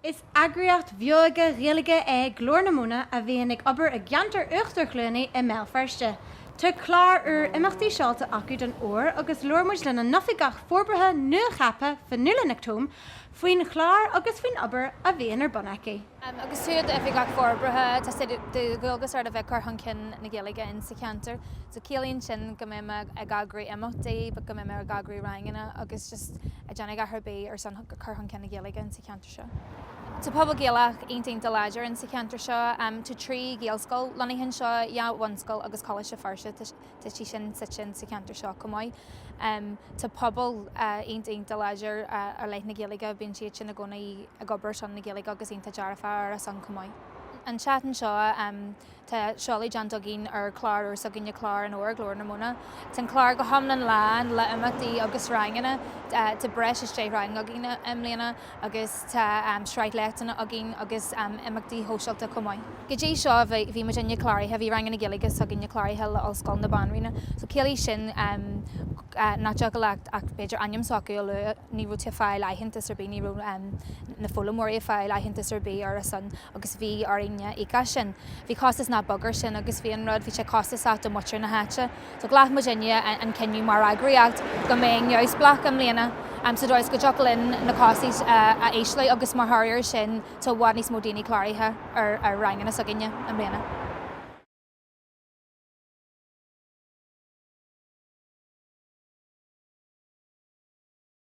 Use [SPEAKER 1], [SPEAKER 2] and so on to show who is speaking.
[SPEAKER 1] Is eagraíocht bheoga Ghaeilge Glór na Móna a bhíonn ag obair a gceantar uachtar chluainní i Melfarste. Tá clár imachtaí seolta acu don uair agus leormuid lena Oifigeach Forbartha Fionnuala Nic Thom faoin chlár agus faoin obair a bhíonn ar bunaicí.
[SPEAKER 2] Agus siúd Oifigeach Forbartha tá sé de bhilgus ar a bheith carthancin na Ghaeilge in sa ceantar. So cílíonn sin go mé ag eagraí imachtaí, ba go mé ag eagraí rangana agus just a déanana gaharbí ar san carthancin na Ghaeilge in sa ceantar seo. Tá pobl Gaelach aontainn de láidir in sa ceantar seo tá trí Gaelscoil lonaitheann seo Fionnuala agus Coláiste Farse tá sí sin sa ceantar seo cumáid. Tá pobl aontainn de láidir ar leith na Ghaeilge bíonn siad sin na gcónaí a gobar san na Ghaeilge agus aonanta dearfa ar a san cumáid. An seatan seo tá seolaí John Duggan ar chlár ar saginne chlár an uair Glór na Móna. Tá chlár go hamlan lán le imachtaí agus rangana tá breis is té rang agin imléana agus tá sráid leachtainna agin agus imachtaí hóseilta cumáid. Go dtí seo bhí mar dinne chláir a bhí rangana Ghaeilge saginne chláir heile á scoil na banrína. So céalaí sin náte go lecht ach beidir aim sacu le ní rú te fáil aitheantas ar bí ní rú na folamóí fáil aitheantas ar bí ar a san agus bhí arinne ica sin. Bhí costas na bogar sin agus bhí an rud bhí sé costas at do muir na háte. So ghlaith mo dinne an cinniú mar eagraíocht go mé neos blach am léana. So dóis go jolinn na cosís a éislí agus mar háir sin tá bhhaid níos mó daoine chláirithe ar rangana sa gine am léana.